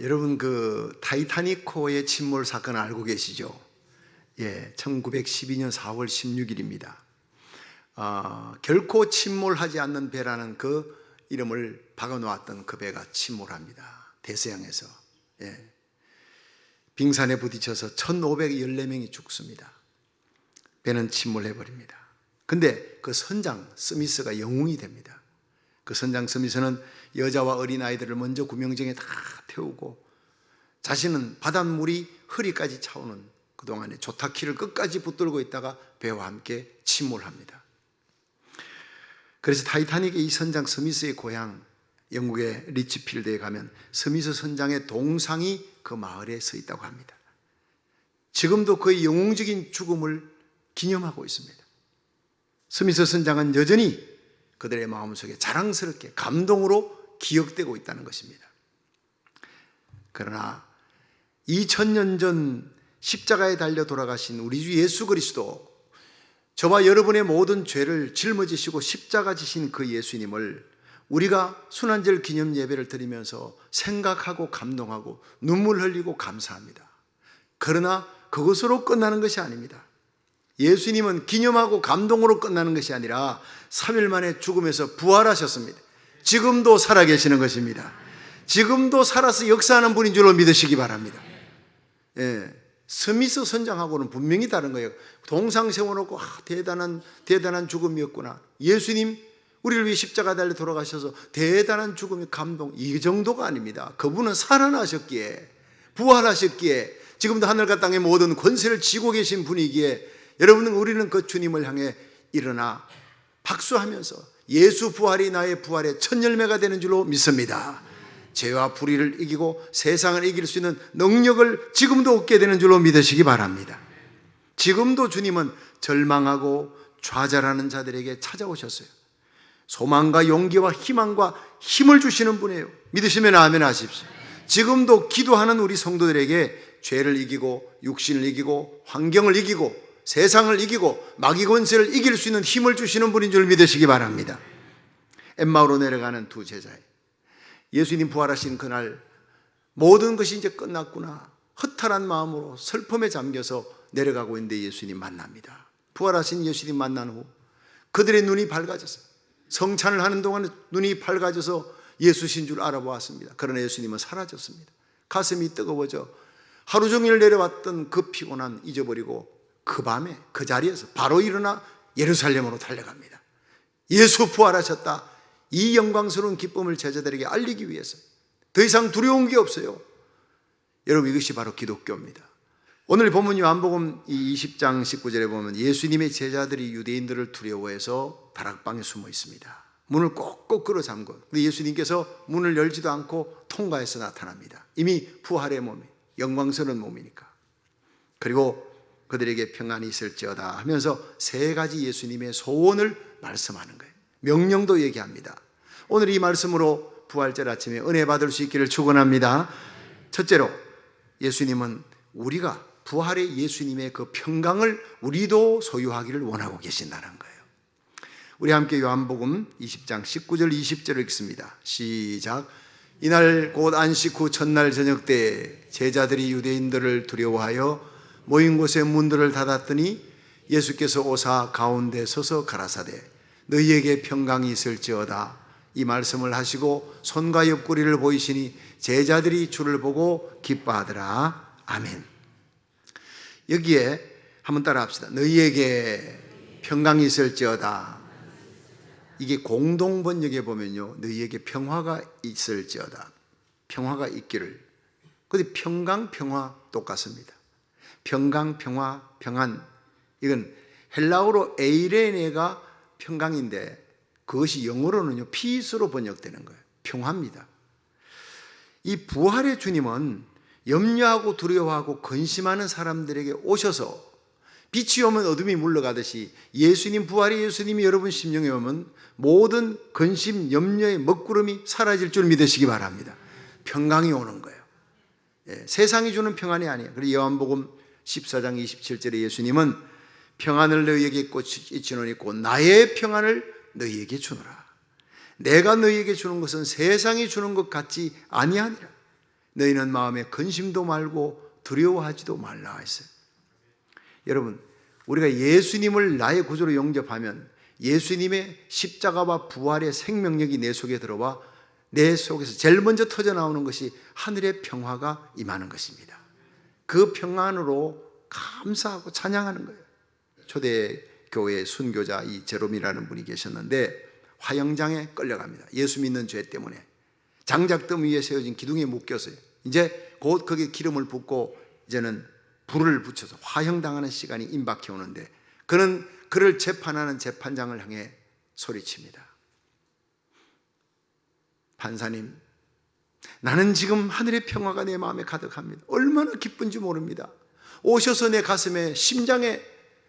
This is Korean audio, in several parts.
여러분 그 타이타닉호의 침몰 사건 알고 계시죠? 1912년 4월 16일입니다. 결코 침몰하지 않는 배라는 그 이름을 박아놓았던 그 배가 침몰합니다. 대서양에서. 빙산에 부딪혀서 1514명이 죽습니다. 배는 침몰해버립니다. 근데 그 선장 스미스가 영웅이 됩니다. 그 선장 스미스는 여자와 어린아이들을 먼저 구명정에 다 태우고 자신은 바닷물이 허리까지 차오는 그동안에 조타키를 끝까지 붙들고 있다가 배와 함께 침몰합니다. 그래서 타이타닉의 이 선장 스미스의 고향 영국의 리치필드에 가면 스미스 선장의 동상이 그 마을에 서 있다고 합니다. 지금도 그의 영웅적인 죽음을 기념하고 있습니다. 스미스 선장은 여전히 그들의 마음속에 자랑스럽게 감동으로 기억되고 있다는 것입니다. 그러나 2000년 전 십자가에 달려 돌아가신 우리 주 예수 그리스도, 저와 여러분의 모든 죄를 짊어지시고 십자가 지신 그 예수님을 우리가 순환절 기념 예배를 드리면서 생각하고 감동하고 눈물 흘리고 감사합니다. 그러나 그것으로 끝나는 것이 아닙니다. 예수님은 기념하고 감동으로 끝나는 것이 아니라 3일 만에 죽음에서 부활하셨습니다. 지금도 살아계시는 것입니다. 지금도 살아서 역사하는 분인 줄로 믿으시기 바랍니다. 스미스 선장하고는 분명히 다른 거예요. 동상 세워놓고 대단한 죽음이었구나. 예수님 우리를 위해 십자가 달려 돌아가셔서 대단한 죽음의 감동, 이 정도가 아닙니다. 그분은 살아나셨기에, 부활하셨기에, 지금도 하늘과 땅의 모든 권세를 쥐고 계신 분이기에 우리는 그 주님을 향해 일어나 박수하면서 예수 부활이 나의 부활의 첫 열매가 되는 줄로 믿습니다. 죄와 불의를 이기고 세상을 이길 수 있는 능력을 지금도 얻게 되는 줄로 믿으시기 바랍니다. 지금도 주님은 절망하고 좌절하는 자들에게 찾아오셨어요. 소망과 용기와 희망과 힘을 주시는 분이에요. 믿으시면 아멘 하십시오. 지금도 기도하는 우리 성도들에게 죄를 이기고 육신을 이기고 환경을 이기고 세상을 이기고 마귀 권세를 이길 수 있는 힘을 주시는 분인 줄 믿으시기 바랍니다. 엠마오로 내려가는 두 제자예요. 예수님 부활하신 그날 모든 것이 이제 끝났구나, 허탈한 마음으로 슬픔에 잠겨서 내려가고 있는데 예수님 만납니다. 부활하신 예수님 만난 후 그들의 눈이 밝아졌어요. 성찬을 하는 동안에 눈이 밝아져서 예수신 줄 알아보았습니다. 그러나 예수님은 사라졌습니다. 가슴이 뜨거워져 하루 종일 내려왔던 그 피곤함 잊어버리고 그 밤에 그 자리에서 바로 일어나 예루살렘으로 달려갑니다. 예수 부활하셨다, 이 영광스러운 기쁨을 제자들에게 알리기 위해서 더 이상 두려운 게 없어요. 여러분, 이것이 바로 기독교입니다. 오늘 본문 요한복음 20장 19절에 보면 예수님의 제자들이 유대인들을 두려워해서 다락방에 숨어 있습니다. 문을 꼭꼭 끌어 잠궈. 근데 예수님께서 문을 열지도 않고 통과해서 나타납니다. 이미 부활의 몸이, 영광스러운 몸이니까. 그리고 그들에게 평안이 있을지어다 하면서 세 가지 예수님의 소원을 말씀하는 거예요. 명령도 얘기합니다. 오늘 이 말씀으로 부활절 아침에 은혜 받을 수 있기를 축원합니다. 첫째로, 예수님은 우리가 부활의 예수님의 그 평강을 우리도 소유하기를 원하고 계신다는 거예요. 우리 함께 요한복음 20장 19절 20절을 읽습니다. 시작. 이날 곧 안식 후 첫날 저녁 때 제자들이 유대인들을 두려워하여 모인 곳에 문들을 닫았더니 예수께서 오사 가운데 서서 가라사대 너희에게 평강이 있을지어다, 이 말씀을 하시고 손과 옆구리를 보이시니 제자들이 주를 보고 기뻐하더라. 아멘. 여기에 한번 따라 합시다. 너희에게 평강이 있을지어다. 이게 공동 번역에 보면요, 너희에게 평화가 있을지어다, 평화가 있기를. 근데 평강, 평화 똑같습니다. 평강, 평화, 평안, 이건 헬라어로 에이레네가 평강인데 그것이 영어로는요 피스로 번역되는 거예요. 평화입니다. 이 부활의 주님은 염려하고 두려워하고 근심하는 사람들에게 오셔서 빛이 오면 어둠이 물러가듯이 예수님, 부활의 예수님이 여러분 심령에 오면 모든 근심, 염려의 먹구름이 사라질 줄 믿으시기 바랍니다. 평강이 오는 거예요. 세상이 주는 평안이 아니에요. 그리고 요한복음 14장 27절에 예수님은 평안을 너희에게 이치노니 곧 나의 평안을 너희에게 주노라. 내가 너희에게 주는 것은 세상이 주는 것 같지 아니하니라. 너희는 마음에 근심도 말고 두려워하지도 말라 했어요. 여러분, 우리가 예수님을 나의 구주로 영접하면 예수님의 십자가와 부활의 생명력이 내 속에 들어와 내 속에서 제일 먼저 터져나오는 것이 하늘의 평화가 임하는 것입니다. 그 평안으로 감사하고 찬양하는 거예요. 초대교회 순교자 이 제롬이라는 분이 계셨는데 화영장에 끌려갑니다. 예수 믿는 죄 때문에 장작덤 위에 세워진 기둥에 묶였어요. 이제 곧 거기에 기름을 붓고 이제는 불을 붙여서 화형당하는 시간이 임박해 오는데 그는 그를 재판하는 재판장을 향해 소리칩니다. 판사님, 나는 지금 하늘의 평화가 내 마음에 가득합니다. 얼마나 기쁜지 모릅니다. 오셔서 내 가슴에 심장에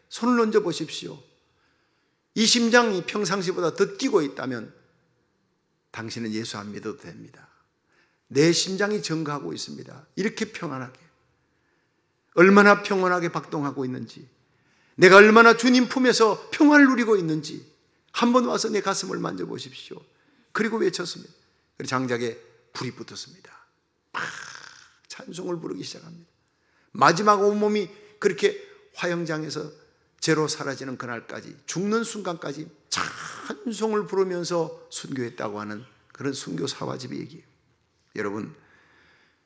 손을 얹어 보십시오. 이 심장이 평상시보다 더 뛰고 있다면 당신은 예수 안 믿어도 됩니다. 내 심장이 증가하고 있습니다. 이렇게 평안하게, 얼마나 평안하게 박동하고 있는지, 내가 얼마나 주님 품에서 평안을 누리고 있는지 한번 와서 내 가슴을 만져보십시오. 그리고 외쳤습니다. 그리고 장작에 불이 붙었습니다. 찬송을 부르기 시작합니다. 마지막 온몸이 그렇게 화영장에서 죄로 사라지는 그날까지, 죽는 순간까지 찬송을 부르면서 순교했다고 하는 그런 순교 사화집의 얘기예요. 여러분,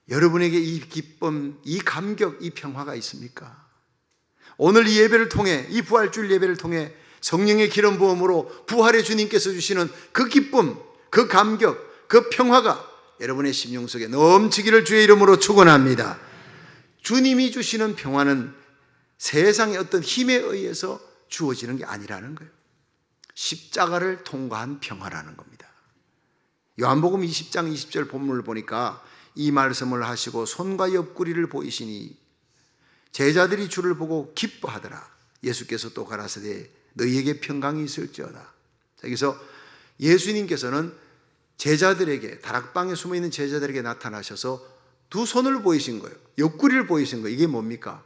여러분에게 이 기쁨, 이 감격, 이 평화가 있습니까? 오늘 이 예배를 통해, 이 부활주일 예배를 통해 성령의 기름 부음으로 부활의 주님께서 주시는 그 기쁨, 그 감격, 그 평화가 여러분의 심령 속에 넘치기를 주의 이름으로 축원합니다. 주님이 주시는 평화는 세상의 어떤 힘에 의해서 주어지는 게 아니라는 거예요. 십자가를 통과한 평화라는 겁니다. 요한복음 20장 20절 본문을 보니까 이 말씀을 하시고 손과 옆구리를 보이시니 제자들이 주를 보고 기뻐하더라. 예수께서 또 가라사대 너희에게 평강이 있을지어다. 여기서 예수님께서는 제자들에게, 다락방에 숨어있는 제자들에게 나타나셔서 두 손을 보이신 거예요. 옆구리를 보이신 거예요. 이게 뭡니까?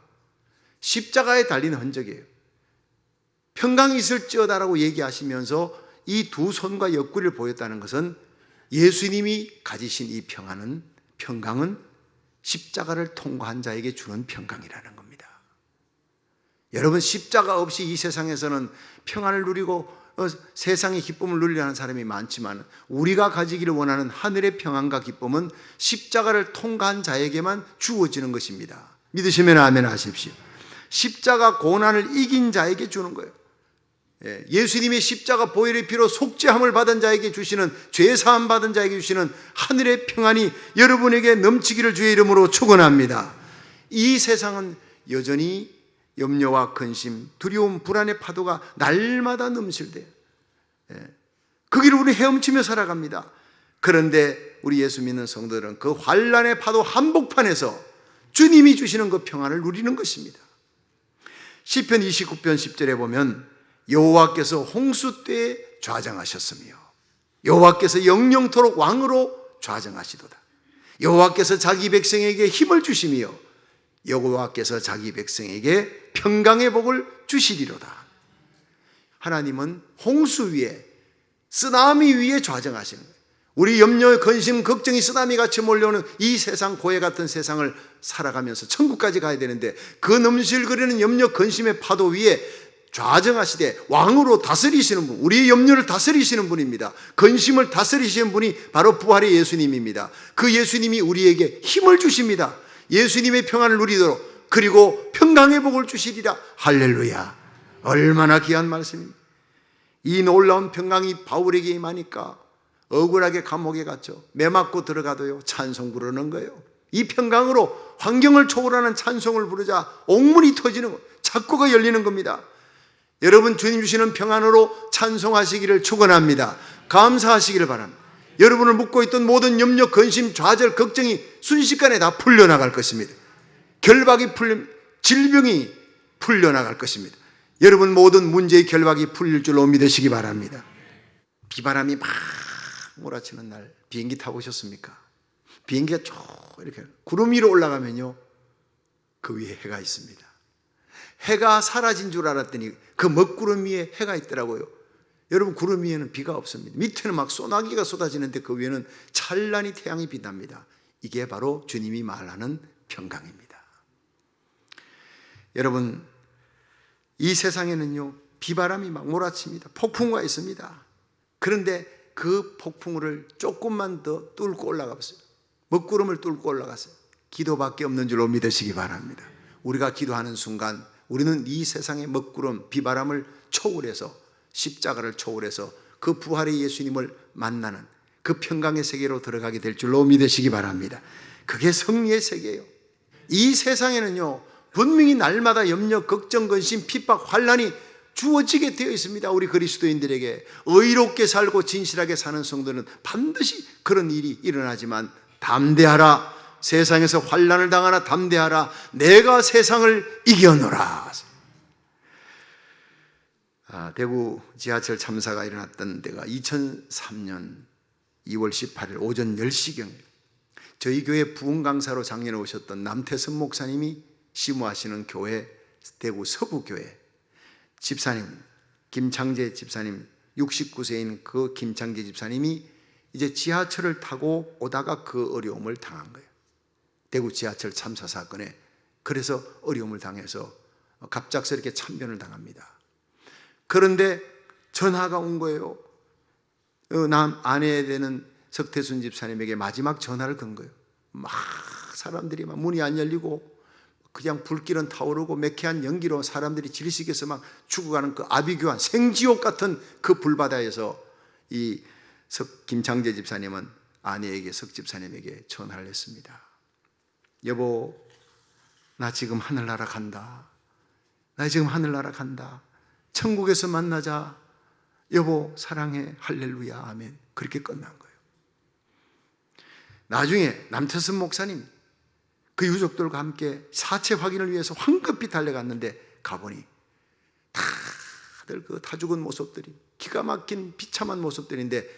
십자가에 달린 흔적이에요. 평강이 있을지어다라고 얘기하시면서 이 두 손과 옆구리를 보였다는 것은 예수님이 가지신 이 평강은 십자가를 통과한 자에게 주는 평강이라는 겁니다. 여러분, 십자가 없이 이 세상에서는 평안을 누리고 세상의 기쁨을 누리려는 사람이 많지만 우리가 가지기를 원하는 하늘의 평안과 기쁨은 십자가를 통과한 자에게만 주어지는 것입니다. 믿으시면 아멘 하십시오. 십자가 고난을 이긴 자에게 주는 거예요. 예수님의 십자가 보혈의 피로 속죄함을 받은 자에게 주시는, 죄사함 받은 자에게 주시는 하늘의 평안이 여러분에게 넘치기를 주의 이름으로 축원합니다. 이 세상은 여전히 염려와 근심, 두려움, 불안의 파도가 날마다 넘실대요. 그 길을 우리 헤엄치며 살아갑니다. 그런데 우리 예수 믿는 성도들은 그 환난의 파도 한복판에서 주님이 주시는 그 평안을 누리는 것입니다. 시편 29편 10절에 보면 여호와께서 홍수 때에 좌정하셨으며 여호와께서 영영토록 왕으로 좌정하시도다. 여호와께서 자기 백성에게 힘을 주시며 여호와께서 자기 백성에게 평강의 복을 주시리로다. 하나님은 홍수 위에, 쓰나미 위에 좌정하시는 거예요. 우리 염려, 근심, 걱정이 쓰나미같이 몰려오는 이 세상, 고해 같은 세상을 살아가면서 천국까지 가야 되는데 그 넘실거리는 염려, 근심의 파도 위에 좌정하시되 왕으로 다스리시는 분, 우리의 염려를 다스리시는 분입니다. 근심을 다스리시는 분이 바로 부활의 예수님입니다. 그 예수님이 우리에게 힘을 주십니다. 예수님의 평안을 누리도록, 그리고 평강의 복을 주시리라. 할렐루야. 얼마나 귀한 말씀입니다. 이 놀라운 평강이 바울에게 임하니까 억울하게 감옥에 갇혀 매 맞고 들어가도요 찬송 부르는 거예요. 이 평강으로 환경을 초월하는 찬송을 부르자 옥문이 터지는 거예요. 창고가 열리는 겁니다. 여러분, 주님 주시는 평안으로 찬송하시기를 축원합니다. 감사하시기를 바랍니다. 여러분을 묶고 있던 모든 염려, 근심, 좌절, 걱정이 순식간에 다 풀려나갈 것입니다. 결박이 풀림, 질병이 풀려나갈 것입니다. 여러분 모든 문제의 결박이 풀릴 줄로 믿으시기 바랍니다. 비바람이 막 몰아치는 날 비행기 타보셨습니까? 비행기가 쭉 이렇게 구름 위로 올라가면요 그 위에 해가 있습니다. 해가 사라진 줄 알았더니 그 먹구름 위에 해가 있더라고요. 여러분, 구름 위에는 비가 없습니다. 밑에는 막 소나기가 쏟아지는데 그 위에는 찬란히 태양이 빛납니다. 이게 바로 주님이 말하는 평강입니다. 여러분, 이 세상에는요, 비바람이 막 몰아칩니다. 폭풍우가 있습니다. 그런데 그 폭풍우를 조금만 더 뚫고 올라가봤어요. 먹구름을 뚫고 올라갔어요. 기도밖에 없는 줄로 믿으시기 바랍니다. 우리가 기도하는 순간 우리는 이 세상의 먹구름, 비바람을 초월해서, 십자가를 초월해서 그 부활의 예수님을 만나는 그 평강의 세계로 들어가게 될 줄로 믿으시기 바랍니다. 그게 승리의 세계예요. 이 세상에는요, 분명히 날마다 염려, 걱정, 근심, 핍박, 환난이 주어지게 되어 있습니다. 우리 그리스도인들에게 의롭게 살고 진실하게 사는 성도는 반드시 그런 일이 일어나지만 담대하라, 세상에서 환난을 당하나 담대하라, 내가 세상을 이겨노라. 대구 지하철 참사가 일어났던 데가 2003년 2월 18일 오전 10시경 저희 교회 부흥 강사로 작년에 오셨던 남태선 목사님이 심우하시는 교회, 대구 서구교회 집사님 김창재 집사님, 69세인 그 김창재 집사님이 이제 지하철을 타고 오다가 그 어려움을 당한 거예요. 대구 지하철 참사 사건에. 그래서 어려움을 당해서 갑작스럽게 참변을 당합니다. 그런데 전화가 온 거예요. 아내 되는 석태순 집사님에게 마지막 전화를 건 거예요. 막 사람들이 막 문이 안 열리고 그냥 불길은 타오르고 매캐한 연기로 사람들이 질식해서 막 죽어가는 그 아비규환 생지옥 같은 그 불바다에서 이 김창재 집사님은 아내에게, 석 집사님에게 전화를 했습니다. 여보, 나 지금 하늘나라 간다. 나 지금 하늘나라 간다. 천국에서 만나자. 여보 사랑해. 할렐루야 아멘. 그렇게 끝난 거예요. 나중에 남태선 목사님 그 유족들과 함께 사체 확인을 위해서 황급히 달려갔는데 가보니 다들 그 다 죽은 모습들이, 기가 막힌 비참한 모습들인데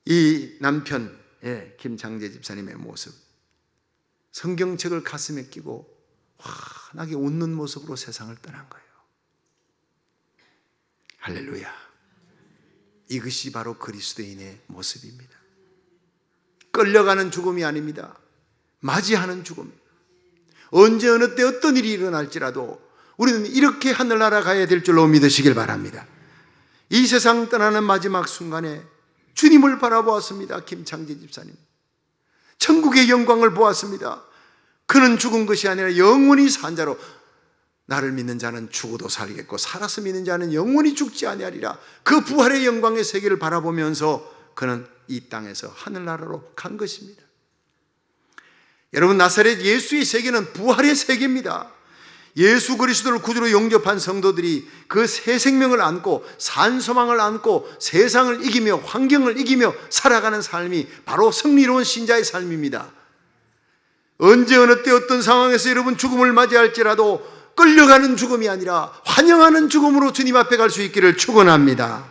이 남편 김창재 집사님의 모습, 성경책을 가슴에 끼고 환하게 웃는 모습으로 세상을 떠난 거예요. 할렐루야. 이것이 바로 그리스도인의 모습입니다. 끌려가는 죽음이 아닙니다. 맞이하는 죽음. 언제 어느 때 어떤 일이 일어날지라도 우리는 이렇게 하늘나라 가야 될 줄로 믿으시길 바랍니다. 이 세상 떠나는 마지막 순간에 주님을 바라보았습니다. 김창재 집사님 천국의 영광을 보았습니다. 그는 죽은 것이 아니라 영원히 산 자로, 나를 믿는 자는 죽어도 살겠고 살아서 믿는 자는 영원히 죽지 아니하리라. 그 부활의 영광의 세계를 바라보면서 그는 이 땅에서 하늘나라로 간 것입니다. 여러분, 나사렛 예수의 세계는 부활의 세계입니다. 예수 그리스도를 구주로 영접한 성도들이 그 새 생명을 안고 산소망을 안고 세상을 이기며 환경을 이기며 살아가는 삶이 바로 승리로운 신자의 삶입니다. 언제 어느 때 어떤 상황에서 여러분 죽음을 맞이할지라도 끌려가는 죽음이 아니라 환영하는 죽음으로 주님 앞에 갈 수 있기를 축원합니다.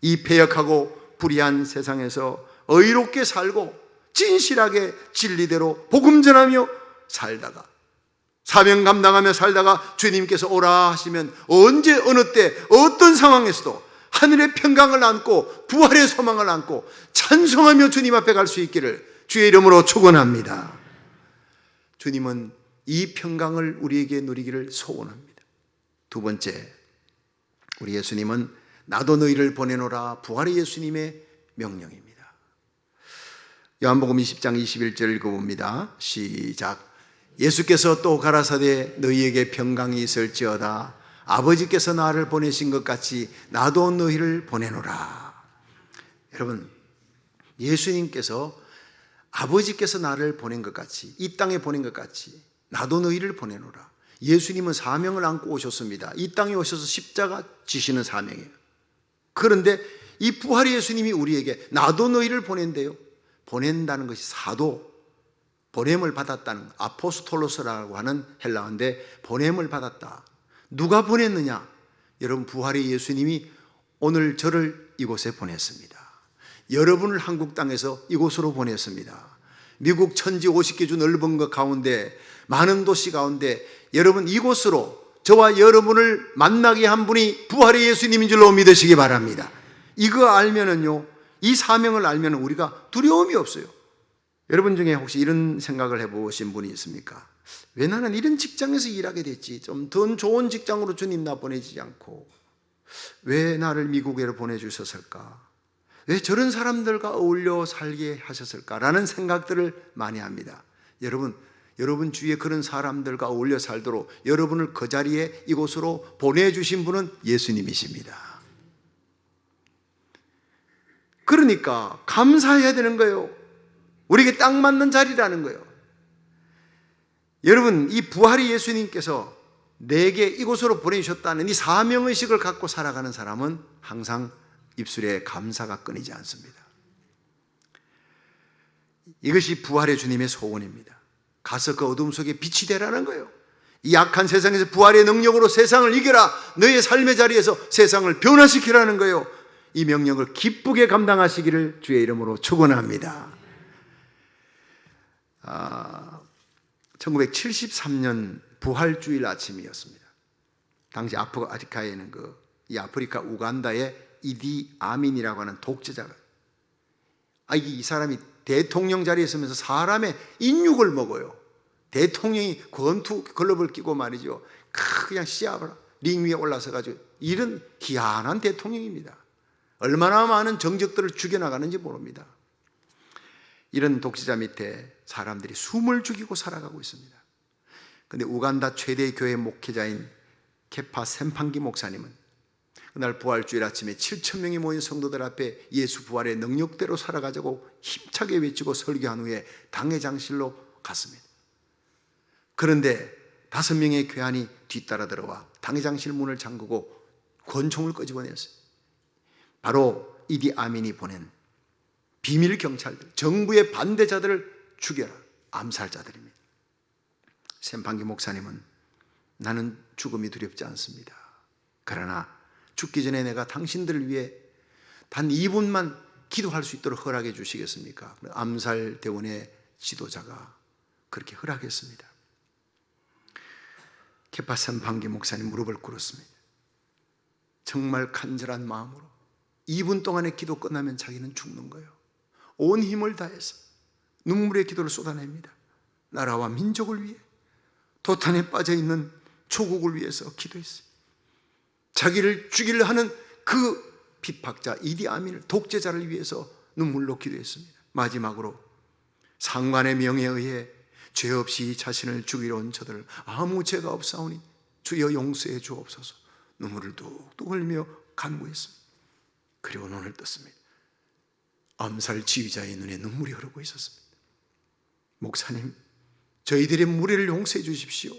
이 패역하고 불의한 세상에서 의롭게 살고 진실하게 진리대로 복음 전하며 살다가, 사명 감당하며 살다가 주님께서 오라 하시면 언제 어느 때 어떤 상황에서도 하늘의 평강을 안고 부활의 소망을 안고 찬송하며 주님 앞에 갈 수 있기를 주의 이름으로 축원합니다. 주님은 이 평강을 우리에게 누리기를 소원합니다. 두 번째, 우리 예수님은 나도 너희를 보내노라, 부활의 예수님의 명령입니다. 요한복음 20장 21절 읽어봅니다. 시작. 예수께서 또 가라사대 너희에게 평강이 있을지어다. 아버지께서 나를 보내신 것 같이 나도 너희를 보내노라. 여러분, 예수님께서 아버지께서 나를 보낸 것 같이, 이 땅에 보낸 것 같이 나도 너희를 보내노라. 예수님은 사명을 안고 오셨습니다. 이 땅에 오셔서 십자가 지시는 사명이에요. 그런데 이 부활의 예수님이 우리에게 나도 너희를 보낸대요. 보낸다는 것이 사도, 보냄을 받았다는, 아포스톨로스라고 하는 헬라어인데 보냄을 받았다. 누가 보냈느냐? 여러분, 부활의 예수님이 오늘 저를 이곳에 보냈습니다. 여러분을 한국 땅에서 이곳으로 보냈습니다. 미국 천지 50개 주 넓은 것 가운데, 많은 도시 가운데 여러분 이곳으로 저와 여러분을 만나게 한 분이 부활의 예수님인 줄로 믿으시기 바랍니다. 이거 알면은요, 이 사명을 알면 우리가 두려움이 없어요. 여러분 중에 혹시 이런 생각을 해보신 분이 있습니까? 왜 나는 이런 직장에서 일하게 됐지? 좀 더 좋은 직장으로 주님 나 보내지 않고 왜 나를 미국에 보내주셨을까? 왜 저런 사람들과 어울려 살게 하셨을까? 라는 생각들을 많이 합니다. 여러분 주위에 그런 사람들과 어울려 살도록 여러분을 그 자리에 이곳으로 보내주신 분은 예수님이십니다. 그러니까 감사해야 되는 거예요. 우리에게 딱 맞는 자리라는 거예요. 여러분, 이 부활의 예수님께서 내게 이곳으로 보내주셨다는 이 사명의식을 갖고 살아가는 사람은 항상 입술에 감사가 끊이지 않습니다. 이것이 부활의 주님의 소원입니다. 가서 그 어둠 속에 빛이 되라는 거예요. 이 악한 세상에서 부활의 능력으로 세상을 이겨라. 너의 삶의 자리에서 세상을 변화시키라는 거예요. 이 명령을 기쁘게 감당하시기를 주의 이름으로 축원합니다. 1973년 부활주일 아침이었습니다. 당시 아프리카에는 이 아프리카 우간다에 이디 아민이라고 하는 독재자가 이 사람이 대통령 자리에 있으면서 사람의 인육을 먹어요. 대통령이 권투 글러브를 끼고 말이죠. 그냥 시합을 링 위에 올라서 가지고 이런 희한한 대통령입니다. 얼마나 많은 정적들을 죽여나가는지 모릅니다. 이런 독재자 밑에 사람들이 숨을 죽이고 살아가고 있습니다. 그런데 우간다 최대 교회 목회자인 케파 샘팡기 목사님은 그날 부활주일 아침에 7,000명이 모인 성도들 앞에 예수 부활의 능력대로 살아가자고 힘차게 외치고 설교한 후에 당회장실로 갔습니다. 그런데 5명의 괴한이 뒤따라 들어와 당회장실 문을 잠그고 권총을 끄집어냈어요. 바로 이디 아민이 보낸 비밀 경찰들, 정부의 반대자들을 죽여라, 암살자들입니다. 샘팡기 목사님은 나는 죽음이 두렵지 않습니다. 그러나 죽기 전에 내가 당신들을 위해 단 2분만 기도할 수 있도록 허락해 주시겠습니까? 암살대원의 지도자가 그렇게 허락했습니다. 케파 샘팡기 목사님 무릎을 꿇었습니다. 정말 간절한 마음으로 2분 동안의 기도 끝나면 자기는 죽는 거예요. 온 힘을 다해서 눈물의 기도를 쏟아냅니다. 나라와 민족을 위해, 도탄에 빠져있는 조국을 위해서 기도했어요. 자기를 죽이려 하는 그 핍박자 이디 아민을, 독재자를 위해서 눈물로 기도했습니다. 마지막으로 상관의 명예에 의해 죄 없이 자신을 죽이려 온 저들을 아무 죄가 없사오니 주여 용서해 주옵소서 눈물을 뚝뚝 흘리며 간구했습니다. 그리고 눈을 떴습니다. 암살 지휘자의 눈에 눈물이 흐르고 있었습니다. 목사님, 저희들의 무례를 용서해 주십시오.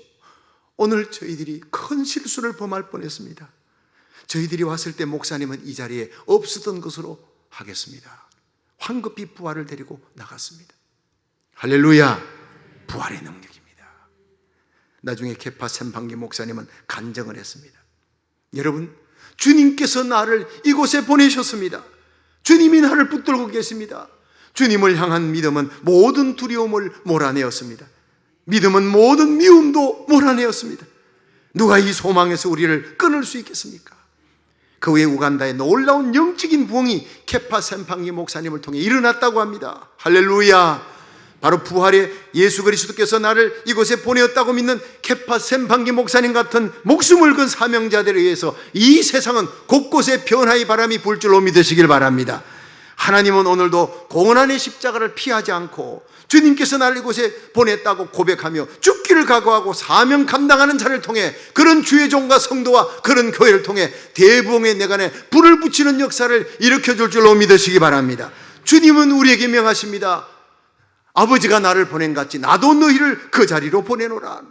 오늘 저희들이 큰 실수를 범할 뻔했습니다. 저희들이 왔을 때 목사님은 이 자리에 없었던 것으로 하겠습니다. 황급히 부활을 데리고 나갔습니다. 할렐루야! 부활의 능력입니다. 나중에 케파 샘팡기 목사님은 간증을 했습니다. 여러분, 주님께서 나를 이곳에 보내셨습니다. 주님이 나를 붙들고 계십니다. 주님을 향한 믿음은 모든 두려움을 몰아내었습니다. 믿음은 모든 미움도 몰아내었습니다. 누가 이 소망에서 우리를 끊을 수 있겠습니까? 그 후에 우간다의 놀라운 영적인 부흥이 케파 샘팡기 목사님을 통해 일어났다고 합니다. 할렐루야! 바로 부활의 예수 그리스도께서 나를 이곳에 보내었다고 믿는 케파 샘팡기 목사님 같은 목숨을 건 사명자들에 의해서 이 세상은 곳곳에 변화의 바람이 불 줄로 믿으시길 바랍니다. 하나님은 오늘도 고난의 십자가를 피하지 않고 주님께서 나를 이곳에 보냈다고 고백하며 죽기를 각오하고 사명 감당하는 자를 통해, 그런 주의 종과 성도와 그런 교회를 통해 대부흥의 내간에 불을 붙이는 역사를 일으켜줄 줄로 믿으시기 바랍니다. 주님은 우리에게 명하십니다. 아버지가 나를 보낸 같이 나도 너희를 그 자리로 보내노라.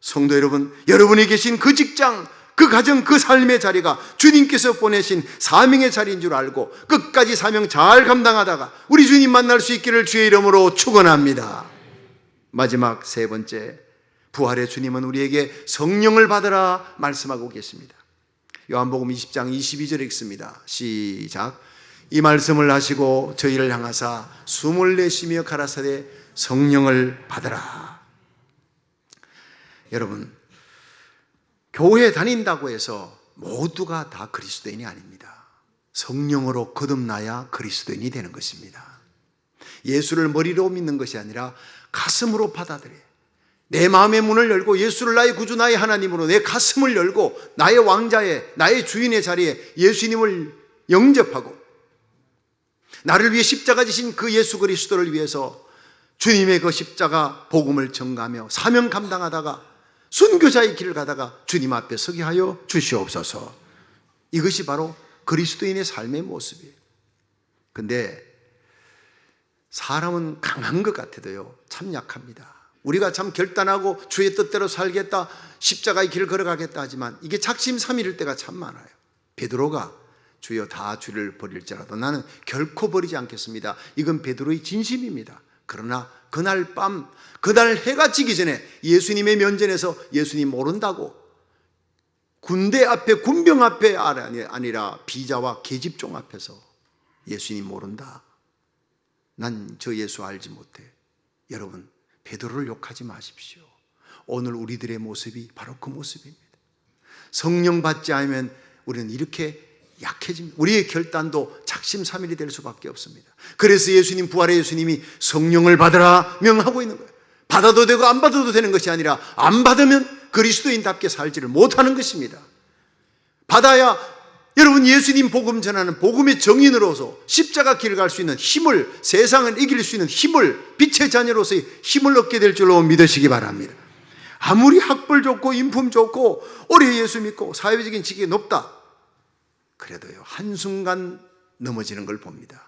성도 여러분, 여러분이 계신 그 직장, 그 가정, 그 삶의 자리가 주님께서 보내신 사명의 자리인 줄 알고 끝까지 사명 잘 감당하다가 우리 주님 만날 수 있기를 주의 이름으로 축원합니다. 마지막 세 번째, 부활의 주님은 우리에게 성령을 받으라 말씀하고 계십니다. 요한복음 20장 22절에 읽습니다. 시작. 이 말씀을 하시고 저희를 향하사 숨을 내쉬며 가라사대 성령을 받으라. 여러분, 교회 다닌다고 해서 모두가 다 그리스도인이 아닙니다. 성령으로 거듭나야 그리스도인이 되는 것입니다. 예수를 머리로 믿는 것이 아니라 가슴으로 받아들여요. 내 마음의 문을 열고 예수를 나의 구주 나의 하나님으로 내 가슴을 열고 나의 왕자의 나의 주인의 자리에 예수님을 영접하고 나를 위해 십자가 지신 그 예수 그리스도를 위해서 주님의 그 십자가 복음을 전가하며 사명 감당하다가 순교자의 길을 가다가 주님 앞에 서게 하여 주시옵소서. 이것이 바로 그리스도인의 삶의 모습이에요. 근데 사람은 강한 것 같아도요 참 약합니다. 우리가 참 결단하고 주의 뜻대로 살겠다, 십자가의 길을 걸어가겠다 하지만 이게 작심삼일일 때가 참 많아요. 베드로가 주여 다 주를 버릴지라도 나는 결코 버리지 않겠습니다. 이건 베드로의 진심입니다. 그러나 그날 밤, 그날 해가 지기 전에 예수님의 면전에서 예수님 모른다고 군대 앞에, 군병 앞에 아니라 비자와 계집종 앞에서 예수님 모른다, 난 저 예수 알지 못해. 여러분, 베드로를 욕하지 마십시오. 오늘 우리들의 모습이 바로 그 모습입니다. 성령 받지 않으면 우리는 이렇게 약해집니다. 우리의 결단도 작심삼일이 될 수밖에 없습니다. 그래서 예수님, 부활의 예수님이 성령을 받으라 명하고 있는 거예요. 받아도 되고 안 받아도 되는 것이 아니라 안 받으면 그리스도인답게 살지를 못하는 것입니다. 받아야 여러분 예수님 복음 전하는 복음의 정인으로서 십자가 길을 갈 수 있는 힘을, 세상을 이길 수 있는 힘을, 빛의 자녀로서의 힘을 얻게 될 줄로 믿으시기 바랍니다. 아무리 학벌 좋고 인품 좋고 오래 예수 믿고 사회적인 지위가 높다 그래도요 한순간 넘어지는 걸 봅니다.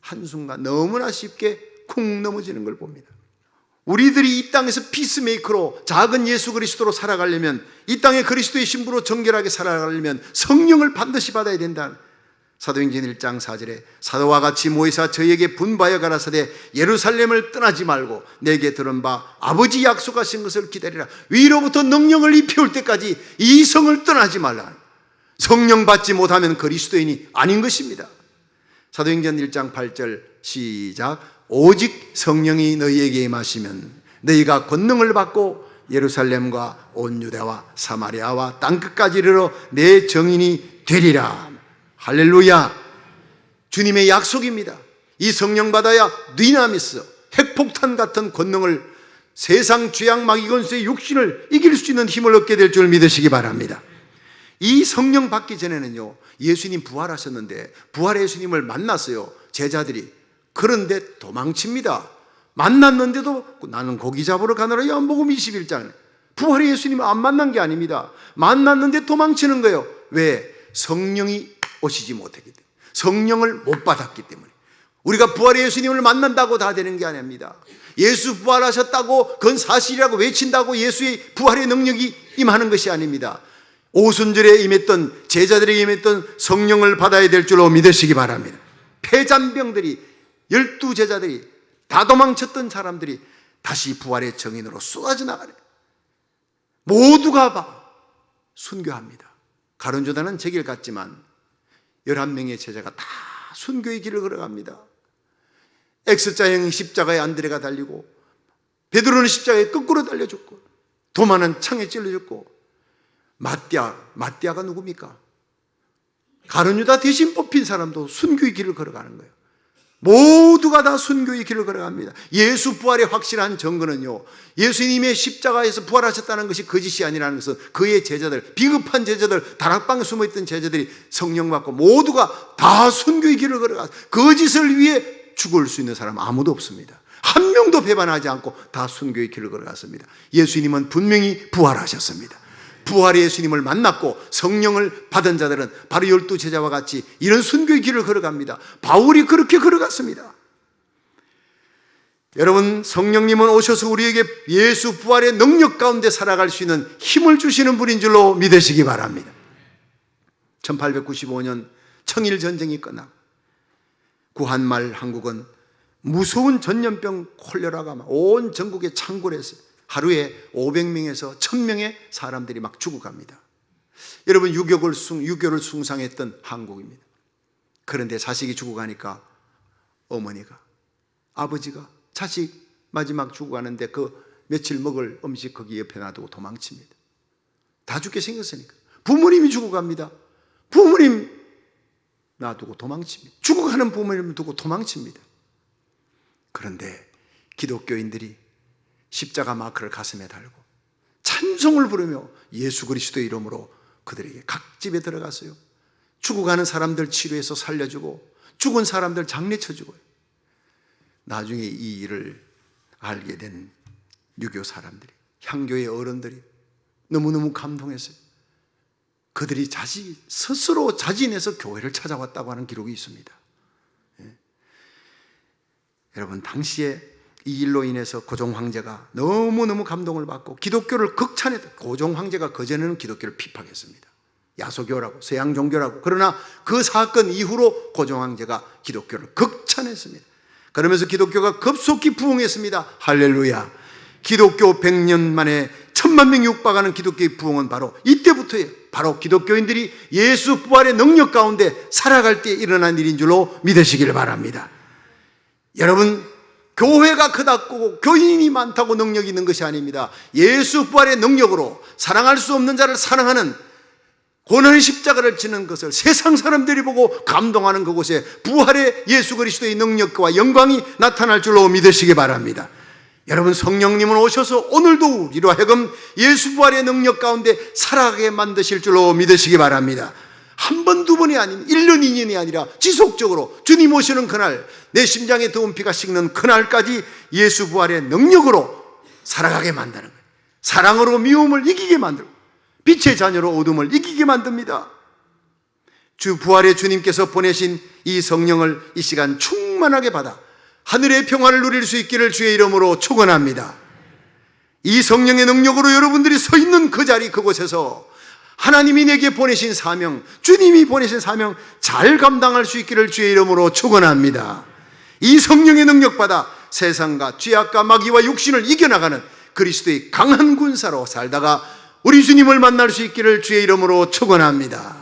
한순간 너무나 쉽게 쿵 넘어지는 걸 봅니다. 우리들이 이 땅에서 피스메이커로 작은 예수 그리스도로 살아가려면, 이 땅에 그리스도의 신부로 정결하게 살아가려면 성령을 반드시 받아야 된다. 사도행전 1장 4절에 사도와 같이 모이사 저에게 분바여 가라사대 예루살렘을 떠나지 말고 내게 들은 바 아버지 약속하신 것을 기다리라. 위로부터 능력을 입혀올 때까지 이 성을 떠나지 말라. 성령 받지 못하면 그리스도인이 아닌 것입니다. 사도행전 1장 8절 시작. 오직 성령이 너희에게 임하시면 너희가 권능을 받고 예루살렘과 온 유대와 사마리아와 땅끝까지 이르러 내 증인이 되리라. 할렐루야. 주님의 약속입니다. 이 성령 받아야 디나미스, 핵폭탄 같은 권능을, 세상 죄악 마귀 권세의 육신을 이길 수 있는 힘을 얻게 될 줄 믿으시기 바랍니다. 이 성령 받기 전에는요 예수님 부활하셨는데 부활의 예수님을 만났어요 제자들이. 그런데 도망칩니다. 만났는데도 나는 고기 잡으러 가느라 요한복음 21장 부활의 예수님을 안 만난 게 아닙니다. 만났는데 도망치는 거예요. 왜? 성령이 오시지 못했기 때문에, 성령을 못 받았기 때문에. 우리가 부활의 예수님을 만난다고 다 되는 게 아닙니다. 예수 부활하셨다고 그건 사실이라고 외친다고 예수의 부활의 능력이 임하는 것이 아닙니다. 오순절에 임했던 제자들에게 임했던 성령을 받아야 될 줄로 믿으시기 바랍니다. 폐잔병들이, 12제자들이 다 도망쳤던 사람들이 다시 부활의 정인으로 쏟아져 나가래. 모두가 순교합니다. 가룟유다는 제 길 갔지만 11명의 제자가 다 순교의 길을 걸어갑니다. X자형 십자가에 안드레가 달리고 베드로는 십자가에 거꾸로 달려 죽고 도마는 창에 찔러 죽고 마띠아가 누굽니까? 가룟유다 대신 뽑힌 사람도 순교의 길을 걸어가는 거예요. 모두가 다 순교의 길을 걸어갑니다. 예수 부활의 확실한 증거는요 예수님의 십자가에서 부활하셨다는 것이 거짓이 아니라는 것은 그의 제자들, 비급한 제자들, 다락방에 숨어있던 제자들이 성령 받고 모두가 다 순교의 길을 걸어가서 거짓을 위해 죽을 수 있는 사람 아무도 없습니다. 한 명도 배반하지 않고 다 순교의 길을 걸어갔습니다. 예수님은 분명히 부활하셨습니다. 부활의 예수님을 만났고 성령을 받은 자들은 바로 12제자와 같이 이런 순교의 길을 걸어갑니다. 바울이 그렇게 걸어갔습니다. 여러분, 성령님은 오셔서 우리에게 예수 부활의 능력 가운데 살아갈 수 있는 힘을 주시는 분인 줄로 믿으시기 바랍니다. 1895년 청일전쟁이 끝나고 구한말 한국은 무서운 전염병 콜레라가 온 전국에 창궐 했어요. 하루에 500명에서 1000명의 사람들이 막 죽어갑니다. 여러분, 유교를 숭상했던 한국입니다. 그런데 자식이 죽어가니까 어머니가, 아버지가 자식 마지막 죽어가는데 그 며칠 먹을 음식 거기 옆에 놔두고 도망칩니다. 다 죽게 생겼으니까. 부모님이 죽어갑니다. 부모님 놔두고 도망칩니다. 죽어가는 부모님을 두고 도망칩니다. 그런데 기독교인들이 십자가 마크를 가슴에 달고 찬송을 부르며 예수 그리스도의 이름으로 그들에게 각 집에 들어갔어요. 죽어가는 사람들 치료해서 살려주고 죽은 사람들 장례쳐주고. 나중에 이 일을 알게 된 유교 사람들이, 향교의 어른들이 너무너무 감동했어요. 그들이 스스로 자진해서 교회를 찾아왔다고 하는 기록이 있습니다. 여러분, 당시에 이 일로 인해서 고종 황제가 너무너무 감동을 받고 기독교를 극찬했다. 고종 황제가 그전에는 기독교를 핍박했습니다. 야소교라고, 서양 종교라고. 그러나 그 사건 이후로 고종 황제가 기독교를 극찬했습니다. 그러면서 기독교가 급속히 부흥했습니다. 할렐루야. 기독교 100년 만에 1000만 명이 육박하는 기독교의 부흥은 바로 이때부터예요. 바로 기독교인들이 예수 부활의 능력 가운데 살아갈 때 일어난 일인 줄로 믿으시기를 바랍니다. 여러분, 교회가 크다고 교인이 많다고 능력이 있는 것이 아닙니다. 예수 부활의 능력으로 사랑할 수 없는 자를 사랑하는 고난의 십자가를 지는 것을 세상 사람들이 보고 감동하는 그곳에 부활의 예수 그리스도의 능력과 영광이 나타날 줄로 믿으시기 바랍니다. 여러분, 성령님은 오셔서 오늘도 우리로 하여금 예수 부활의 능력 가운데 살아가게 만드실 줄로 믿으시기 바랍니다. 한 번, 두 번이 아닌 1년, 2년이 아니라 지속적으로 주님 오시는 그날, 내 심장에 더운 피가 식는 그날까지 예수 부활의 능력으로 살아가게 만드는 거예요. 사랑으로 미움을 이기게 만들고 빛의 자녀로 어둠을 이기게 만듭니다. 주 부활의 주님께서 보내신 이 성령을 이 시간 충만하게 받아 하늘의 평화를 누릴 수 있기를 주의 이름으로 축원합니다. 이 성령의 능력으로 여러분들이 서 있는 그 자리, 그곳에서 하나님이 내게 보내신 사명, 주님이 보내신 사명 잘 감당할 수 있기를 주의 이름으로 축원합니다. 이 성령의 능력 받아 세상과 죄악과 마귀와 육신을 이겨나가는 그리스도의 강한 군사로 살다가 우리 주님을 만날 수 있기를 주의 이름으로 축원합니다.